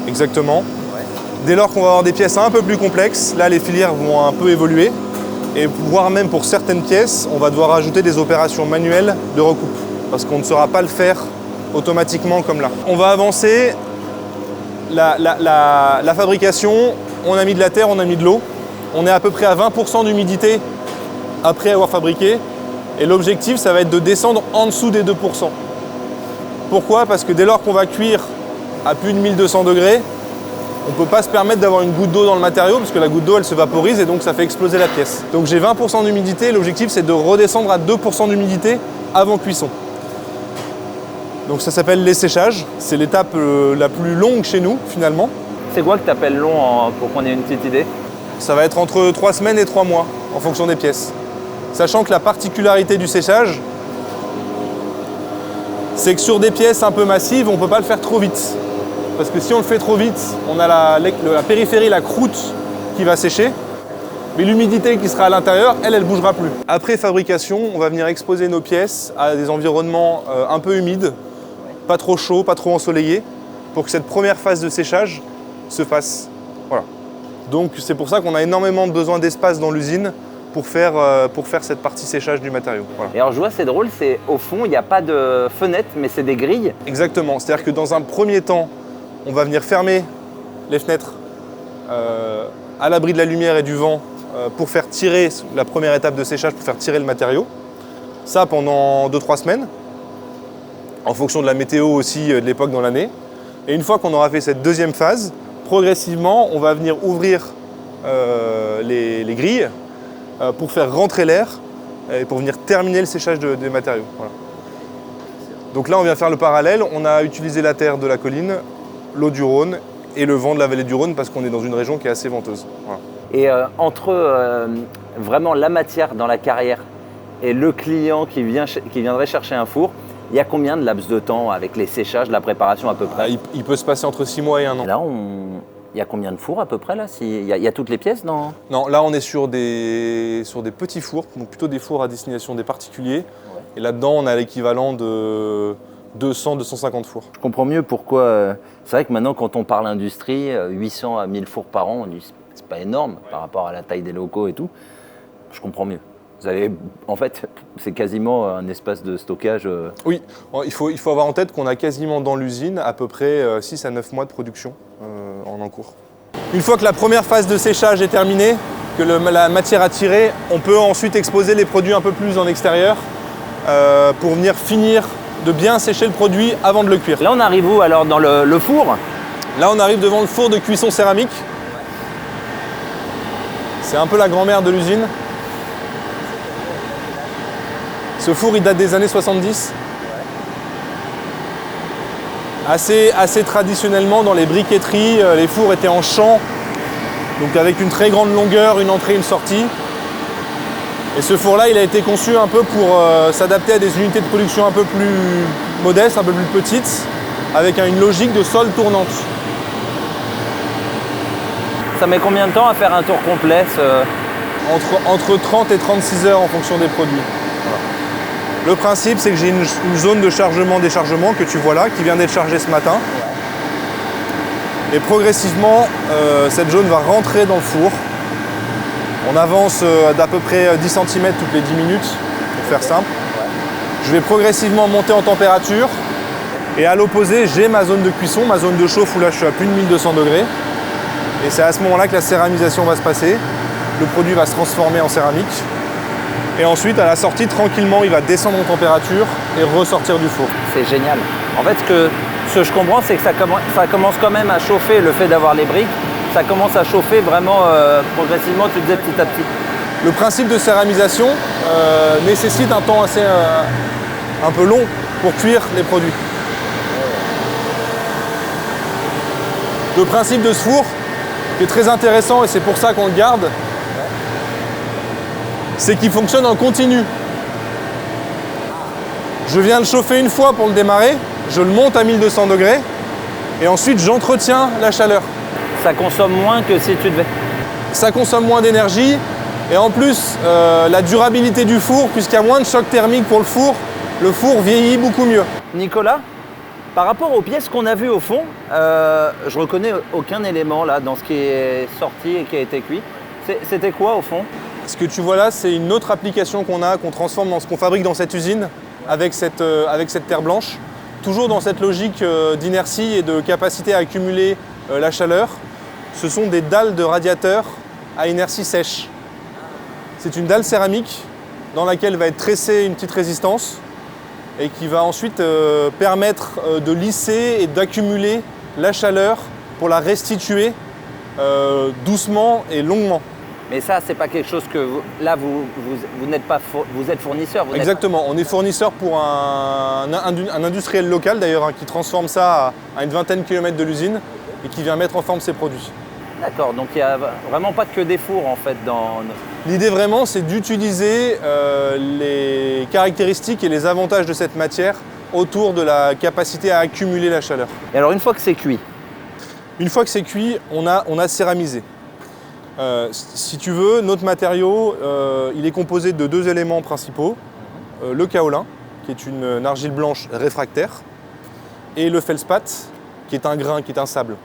Exactement. Ouais. Dès lors qu'on va avoir des pièces un peu plus complexes, là, les filières vont un peu évoluer. Et voire même pour certaines pièces, on va devoir ajouter des opérations manuelles de recoupe. Parce qu'on ne saura pas le faire automatiquement comme là. On va avancer la fabrication, on a mis de la terre, on a mis de l'eau. On est à peu près à 20% d'humidité après avoir fabriqué. Et l'objectif, ça va être de descendre en dessous des 2%. Pourquoi? Parce que dès lors qu'on va cuire à plus de 1200 degrés, on ne peut pas se permettre d'avoir une goutte d'eau dans le matériau parce que la goutte d'eau, elle se vaporise et donc ça fait exploser la pièce. Donc j'ai 20% d'humidité, l'objectif c'est de redescendre à 2% d'humidité avant cuisson. Donc ça s'appelle l'essayage, c'est l'étape la plus longue chez nous finalement. C'est quoi que tu appelles long pour qu'on ait une petite idée? Ça va être entre 3 semaines et 3 mois en fonction des pièces. Sachant que la particularité du séchage, c'est que sur des pièces un peu massives, on ne peut pas le faire trop vite. Parce que si on le fait trop vite, on a la périphérie, la croûte qui va sécher, mais l'humidité qui sera à l'intérieur, elle ne bougera plus. Après fabrication, on va venir exposer nos pièces à des environnements un peu humides, pas trop chauds, pas trop ensoleillés, pour que cette première phase de séchage se fasse. Voilà. Donc c'est pour ça qu'on a énormément besoin d'espace dans l'usine pour faire cette partie séchage du matériau. Voilà. Et alors je vois, c'est drôle, c'est au fond, il n'y a pas de fenêtre, mais c'est des grilles. Exactement, c'est-à-dire que dans un premier temps, on va venir fermer les fenêtres à l'abri de la lumière et du vent pour faire tirer la première étape de séchage, pour faire tirer le matériau. Ça pendant 2-3 semaines, en fonction de la météo aussi de l'époque dans l'année. Et une fois qu'on aura fait cette deuxième phase, progressivement, on va venir ouvrir les grilles pour faire rentrer l'air et pour venir terminer le séchage des matériaux. Voilà. Donc là, on vient faire le parallèle. On a utilisé la terre de la colline, l'eau du Rhône et le vent de la vallée du Rhône parce qu'on est dans une région qui est assez venteuse. Voilà. Et entre vraiment la matière dans la carrière et le client qui viendrait chercher un four, il y a combien de laps de temps avec les séchages, la préparation à peu près? Il peut se passer entre 6 mois et 1 an. Et là, il y a combien de fours à peu près là? Il y a toutes les pièces dans... Non, là on est sur des petits fours, donc plutôt des fours à destination des particuliers. Ouais. Et là-dedans, on a l'équivalent de 200-250 fours. Je comprends mieux pourquoi... c'est vrai que maintenant, quand on parle industrie, 800 à 1000 fours par an, on dit c'est pas énorme par rapport à la taille des locaux et tout. Je comprends mieux. Vous avez, en fait, c'est quasiment un espace de stockage. Oui, il faut avoir en tête qu'on a quasiment dans l'usine à peu près 6 à 9 mois de production en cours. Une fois que la première phase de séchage est terminée, que la matière a tiré, on peut ensuite exposer les produits un peu plus en extérieur pour venir finir de bien sécher le produit avant de le cuire. Là, on arrive où alors? Dans le four? Là, on arrive devant le four de cuisson céramique. C'est un peu la grand-mère de l'usine. Ce four, il date des années 70. Assez traditionnellement, dans les briqueteries, les fours étaient en champ, donc avec une très grande longueur, une entrée, une sortie. Et ce four-là, il a été conçu un peu pour s'adapter à des unités de production un peu plus modestes, un peu plus petites, avec une logique de sol tournante. Ça met combien de temps à faire un tour complet entre 30 et 36 heures en fonction des produits. Voilà. Le principe, c'est que j'ai une zone de chargement-déchargement que tu vois là, qui vient d'être chargée ce matin. Et progressivement, cette zone va rentrer dans le four. On avance d'à peu près 10 cm toutes les 10 minutes, pour faire simple. Je vais progressivement monter en température. Et à l'opposé, j'ai ma zone de cuisson, ma zone de chauffe où là je suis à plus de 1200 degrés. Et c'est à ce moment-là que la céramisation va se passer. Le produit va se transformer en céramique. Et ensuite, à la sortie, tranquillement, il va descendre en température et ressortir du four. C'est génial. En fait, ce que je comprends, c'est que ça commence quand même à chauffer, le fait d'avoir les briques. Ça commence à chauffer vraiment progressivement, tu disais petit à petit. Le principe de céramisation nécessite un temps assez un peu long pour cuire les produits. Le principe de ce four, qui est très intéressant et c'est pour ça qu'on le garde, c'est qu'il fonctionne en continu. Je viens le chauffer une fois pour le démarrer, je le monte à 1200 degrés et ensuite j'entretiens la chaleur. Ça consomme moins que si tu devais. Ça consomme moins d'énergie et en plus la durabilité du four, puisqu'il y a moins de choc thermique pour le four vieillit beaucoup mieux. Nicolas, par rapport aux pièces qu'on a vues au fond, je reconnais aucun élément là dans ce qui est sorti et qui a été cuit. C'était quoi au fond? Ce que tu vois là, c'est une autre application qu'on transforme dans ce qu'on fabrique dans cette usine avec cette terre blanche. toujours dans cette logique d'inertie et de capacité à accumuler la chaleur, ce sont des dalles de radiateurs à inertie sèche. C'est une dalle céramique dans laquelle va être tressée une petite résistance et qui va ensuite permettre de lisser et d'accumuler la chaleur pour la restituer doucement et longuement. Mais ça, c'est pas quelque chose que vous n'êtes pas vous êtes fournisseur. Exactement, on est fournisseur pour un industriel local d'ailleurs qui transforme ça à une vingtaine de kilomètres de l'usine et qui vient mettre en forme ses produits. D'accord, donc il n'y a vraiment pas que des fours en fait dans... L'idée vraiment, c'est d'utiliser les caractéristiques et les avantages de cette matière autour de la capacité à accumuler la chaleur. Et alors une fois que c'est cuit? Une fois que c'est cuit, on a céramisé. Si tu veux, notre matériau, il est composé de 2 éléments principaux. Le kaolin, qui est une argile blanche réfractaire, et le feldspath, qui est un grain, qui est un sable.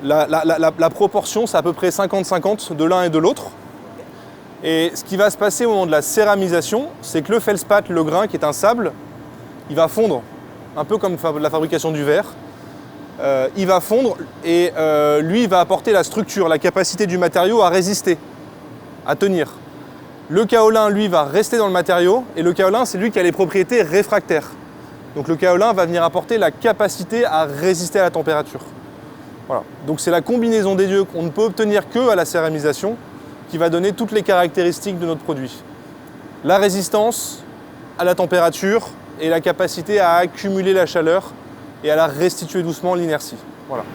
La proportion, c'est à peu près 50-50 de l'un et de l'autre. Et ce qui va se passer au moment de la céramisation, c'est que le feldspath, le grain, qui est un sable, il va fondre, un peu comme la fabrication du verre. Il va fondre et lui, il va apporter la structure, la capacité du matériau à résister, à tenir. Le kaolin, lui, va rester dans le matériau et le kaolin, c'est lui qui a les propriétés réfractaires. Donc le kaolin va venir apporter la capacité à résister à la température. Voilà. Donc c'est la combinaison des deux qu'on ne peut obtenir qu'à la céramisation qui va donner toutes les caractéristiques de notre produit. La résistance à la température et la capacité à accumuler la chaleur et à la restituer doucement l'inertie. Voilà.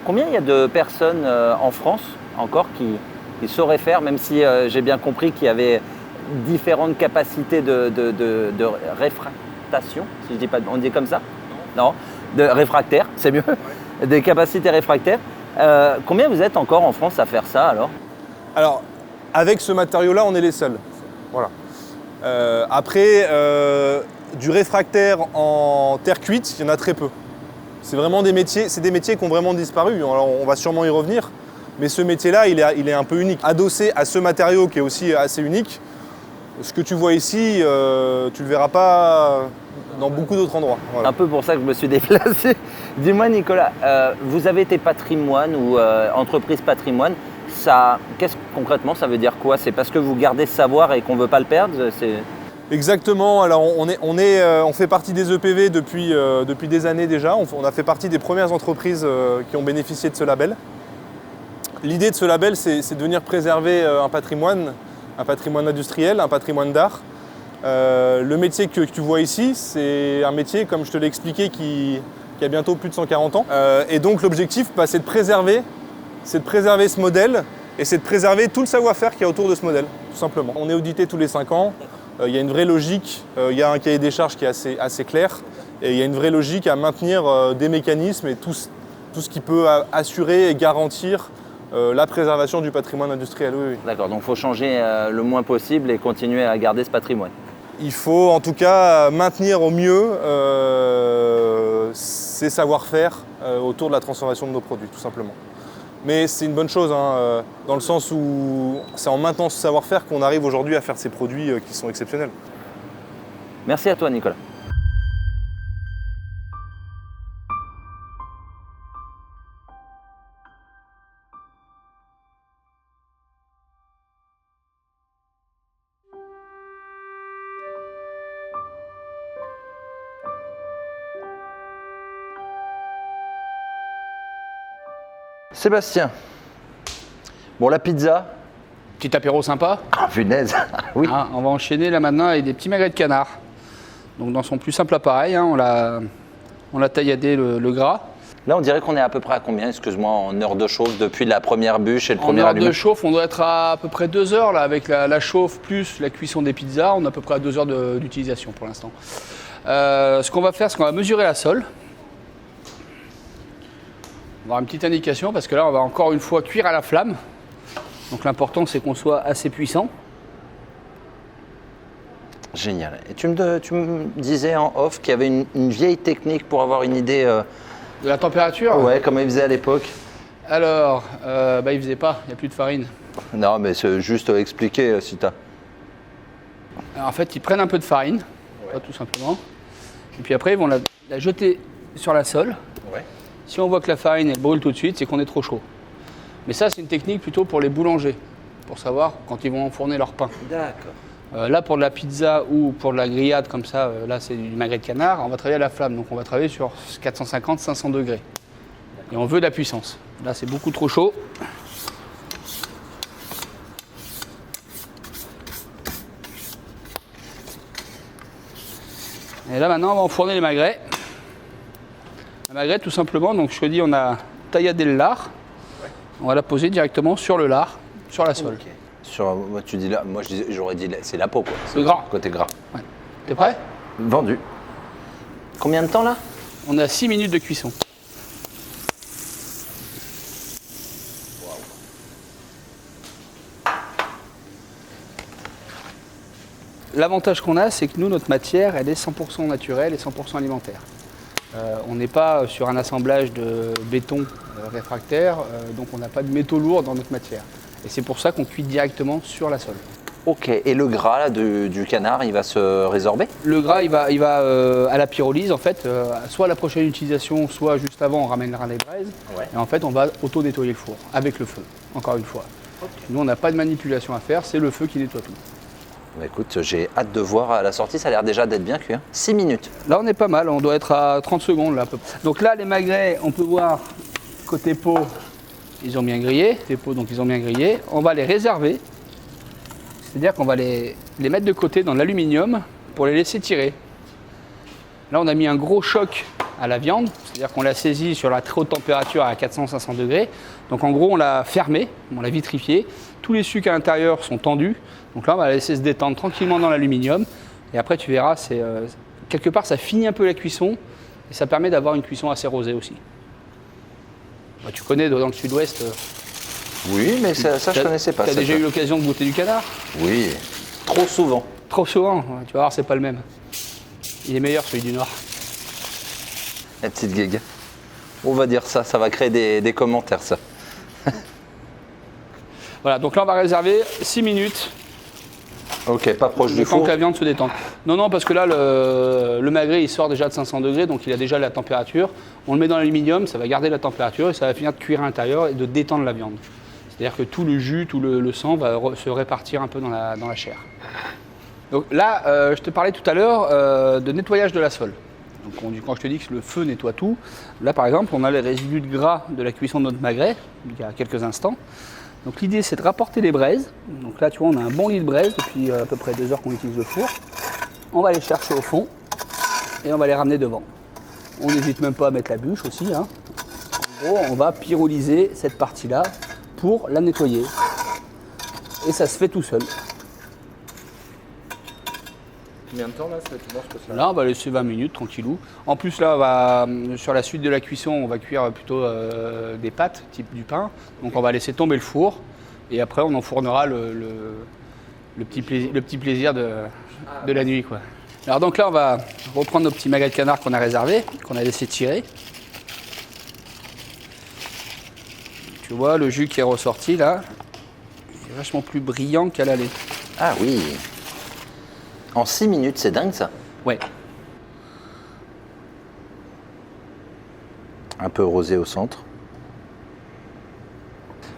Combien il y a de personnes en France encore qui sauraient faire, même si j'ai bien compris qu'il y avait différentes capacités de réfractation, si je dis pas, on dit comme ça? Non, de réfractaire, c'est mieux. Des capacités réfractaires. Combien vous êtes encore en France à faire ça alors? Alors, avec ce matériau-là, on est les seuls. Voilà. Après, du réfractaire en terre cuite, il y en a très peu. C'est vraiment des métiers qui ont vraiment disparu. Alors, on va sûrement y revenir, mais ce métier-là, il est un peu unique. Adossé à ce matériau qui est aussi assez unique, ce que tu vois ici, tu ne le verras pas dans beaucoup d'autres endroits. Voilà. Un peu pour ça que je me suis déplacé. Dis-moi Nicolas, vous avez été patrimoine ou entreprise patrimoine. Concrètement, ça veut dire quoi? C'est parce que vous gardez ce savoir et qu'on ne veut pas le perdre? Exactement. Alors on fait partie des EPV depuis des années déjà. On a fait partie des premières entreprises qui ont bénéficié de ce label. L'idée de ce label, c'est de venir préserver un patrimoine industriel, un patrimoine d'art. Le métier que tu vois ici, c'est un métier, comme je te l'ai expliqué, qui a bientôt plus de 140 ans. Et donc l'objectif, c'est de préserver ce modèle et c'est de préserver tout le savoir-faire qu'il y a autour de ce modèle, tout simplement. On est audité tous les 5 ans. Il y a une vraie logique, il y a un cahier des charges qui est assez clair et il y a une vraie logique à maintenir des mécanismes et tout ce qui peut assurer et garantir la préservation du patrimoine industriel. Oui. D'accord, donc il faut changer le moins possible et continuer à garder ce patrimoine. Il faut en tout cas maintenir au mieux ces savoir-faire autour de la transformation de nos produits, tout simplement. Mais c'est une bonne chose, dans le sens où c'est en maintenant ce savoir-faire qu'on arrive aujourd'hui à faire ces produits qui sont exceptionnels. Merci à toi Nicolas. Sébastien, bon la pizza. Petit apéro sympa. Ah punaise, oui. Hein, on va enchaîner là maintenant avec des petits magrets de canard. Donc dans son plus simple appareil, on l'a tailladé le gras. Là on dirait qu'on est à peu près à combien, excuse-moi, en heure de chauffe depuis la première bûche et le premier allumage? En heure de chauffe, on doit être à peu près 2 heures là, avec la chauffe plus la cuisson des pizzas. On est à peu près à 2 heures d'utilisation pour l'instant. Ce qu'on va faire, c'est qu'on va mesurer la sole. On va avoir une petite indication parce que là on va encore une fois cuire à la flamme. Donc l'important c'est qu'on soit assez puissant. Génial. Et tu me disais en off qu'il y avait une vieille technique pour avoir une idée... De la température? Ouais, comme ils faisaient à l'époque. Alors, ils faisaient pas, il n'y a plus de farine. Non mais c'est juste expliquer si t'as... Alors, en fait ils prennent un peu de farine, tout simplement. Et puis après, ils vont la jeter sur la sole. Ouais. Si on voit que la farine elle brûle tout de suite, c'est qu'on est trop chaud. Mais ça, c'est une technique plutôt pour les boulangers, pour savoir quand ils vont enfourner leur pain. D'accord. Là, pour de la pizza ou pour de la grillade comme ça, là, c'est du magret de canard, on va travailler à la flamme. Donc, on va travailler sur 450-500 degrés. Et on veut de la puissance. Là, c'est beaucoup trop chaud. Et là, maintenant, on va enfourner les magrets. La magret, tout simplement, donc je te dis, on a tailladé le lard. On va la poser directement sur le lard, sur la sole. Ok. Moi, tu dis là, moi j'aurais dit là, c'est la peau quoi. Le gras. Côté gras. Ouais. T'es prêt? Vendu. Combien de temps là? On a 6 minutes de cuisson. L'avantage qu'on a, c'est que nous, notre matière, elle est 100% naturelle et 100% alimentaire. On n'est pas sur un assemblage de béton réfractaire, donc on n'a pas de métaux lourds dans notre matière. Et c'est pour ça qu'on cuit directement sur la sole. Ok, et le gras là, du canard, il va se résorber? Le gras, il va à la pyrolyse, en fait, soit à la prochaine utilisation, soit juste avant, on ramènera les braises. Ouais. Et en fait, on va auto-nettoyer le four, avec le feu, encore une fois. Nous, on n'a pas de manipulation à faire, c'est le feu qui nettoie tout. Bah, écoute, j'ai hâte de voir à la sortie, ça a l'air déjà d'être bien cuit. 6 minutes. Là, on est pas mal, on doit être à 30 secondes là, à peu près. Donc là, les magrets, on peut voir côté peau, ils ont bien grillé. Côté peau, donc ils ont bien grillé. On va les réserver, c'est-à-dire qu'on va les mettre de côté dans l'aluminium pour les laisser tirer. Là, on a mis un gros choc à la viande, c'est-à-dire qu'on l'a saisie sur la très haute température à 400-500 degrés. Donc en gros, on l'a fermée, on l'a vitrifiée. Tous les sucres à l'intérieur sont tendus. Donc là, on va la laisser se détendre tranquillement dans l'aluminium. Et après, tu verras, quelque part, ça finit un peu la cuisson et ça permet d'avoir une cuisson assez rosée aussi. Bah, tu connais, dans le sud-ouest, Oui, mais ça je connaissais pas. tu as ça, déjà ça. eu l'occasion de goûter du canard? Oui, trop souvent. Trop souvent, ouais, tu vas voir, c'est pas le même. Il est meilleur celui du Nord. La petite gig. On va dire ça, ça va créer des commentaires ça. Voilà, donc là, on va réserver 6 minutes. Ok, pas proche du Le temps four. que la viande se détende. Non, parce que là, le magret, il sort déjà de 500 degrés, donc il a déjà la température. On le met dans l'aluminium, ça va garder la température et ça va finir de cuire à l'intérieur et de détendre la viande. C'est-à-dire que tout le jus, tout le sang va se répartir un peu dans la chair. Donc là, je te parlais tout à l'heure de nettoyage de la sole. Donc quand je te dis que le feu nettoie tout, là par exemple, on a les résidus de gras de la cuisson de notre magret, il y a quelques instants. Donc l'idée, c'est de rapporter les braises. Donc là, tu vois, on a un bon lit de braises depuis à peu près 2 heures qu'on utilise le four. On va les chercher au fond et on va les ramener devant. On n'hésite même pas à mettre la bûche aussi, hein. En gros, on va pyrolyser cette partie-là pour la nettoyer. Et ça se fait tout seul. Combien de temps là, tu penses que ça... Là, on va laisser 20 minutes, tranquillou. En plus, là, sur la suite de la cuisson, on va cuire plutôt des pâtes, type du pain. Donc, on va laisser tomber le four. Et après, on enfournera le petit plaisir de la nuit, quoi. Alors, donc là, on va reprendre nos petits magrets de canard qu'on a réservés, qu'on a laissé tirer. Tu vois, le jus qui est ressorti, là, il est vachement plus brillant qu'à l'aller. Ah oui. En 6 minutes, c'est dingue ça. Ouais. Un peu rosé au centre.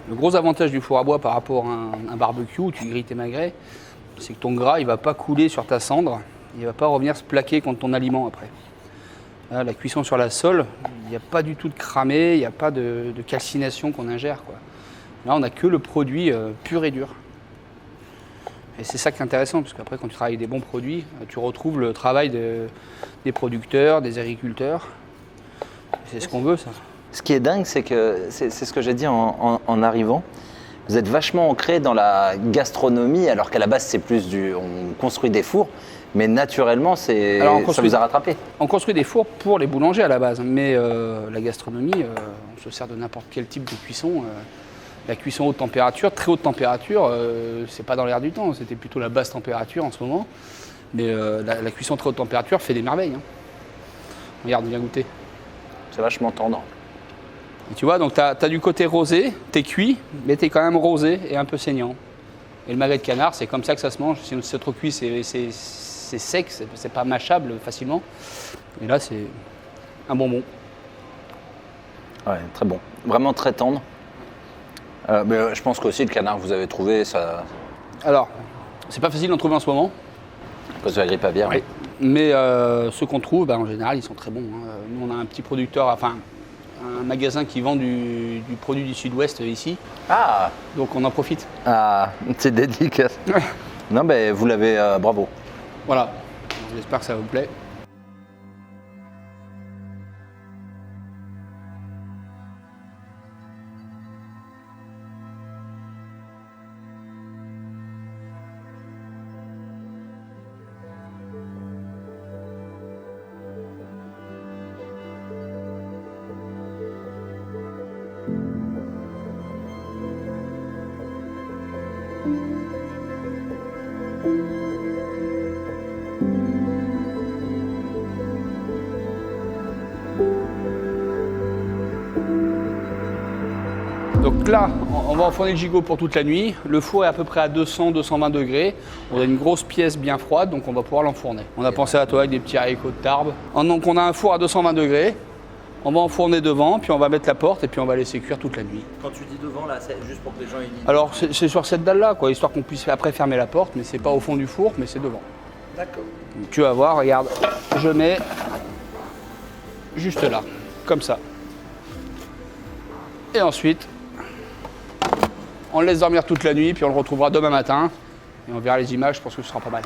Le gros avantage du four à bois par rapport à un barbecue où tu grilles tes magrets, c'est que ton gras, il ne va pas couler sur ta cendre, il ne va pas revenir se plaquer contre ton aliment après. Là, la cuisson sur la sole, il n'y a pas du tout de cramé, il n'y a pas de calcination qu'on ingère, quoi. Là, on n'a que le produit pur et dur. Et c'est ça qui est intéressant, parce qu'après, quand tu travailles avec des bons produits, tu retrouves le travail des producteurs, des agriculteurs. C'est ce qu'on veut, ça. Ce qui est dingue, c'est que, c'est ce que j'ai dit en arrivant, vous êtes vachement ancré dans la gastronomie, alors qu'à la base, c'est plus on construit des fours, mais naturellement, ça vous a rattrapé. On construit des fours pour les boulangers à la base, mais la gastronomie, on se sert de n'importe quel type de cuisson. La cuisson haute température, très haute température, c'est pas dans l'air du temps, c'était plutôt la basse température en ce moment. Mais la cuisson très haute température fait des merveilles, hein. Regarde, viens goûter. C'est vachement tendre. Et tu vois, donc tu as du côté rosé, t'es cuit, mais t'es quand même rosé et un peu saignant. Et le magret de canard, c'est comme ça que ça se mange. Si c'est trop cuit, c'est sec, c'est pas mâchable facilement. Et là, c'est un bonbon. Ouais, très bon. Vraiment très tendre. Mais je pense qu'aussi le canard que vous avez trouvé, ça Alors, c'est pas facile d'en trouver en ce moment. cause de la grippe aviaire. Oui. Mais ceux qu'on trouve, en général, ils sont très bons. Hein. Nous, on a un petit producteur, enfin, un magasin qui vend du produit du Sud-Ouest ici. Ah, Donc, on en profite. c'est dédicace. Non, mais vous l'avez, bravo. Voilà. J'espère que ça vous plaît. Donc là, on va enfourner le gigot pour toute la nuit. Le four est à peu près à 200-220 degrés. On a une grosse pièce bien froide, donc on va pouvoir l'enfourner. On a pensé à toi avec des petits haricots de Tarbes. Donc on a un four à 220 degrés. On va enfourner devant, puis on va mettre la porte et puis on va laisser cuire toute la nuit. Quand tu dis devant, là, c'est juste pour que les gens aient une idée. Alors c'est sur cette dalle-là, quoi, histoire qu'on puisse après fermer la porte, mais c'est pas au fond du four, mais c'est devant. D'accord. Donc, tu vas voir, regarde, je mets juste là, comme ça. Et ensuite, on le laisse dormir toute la nuit, puis on le retrouvera demain matin. Et on verra les images, je pense que ce sera pas mal.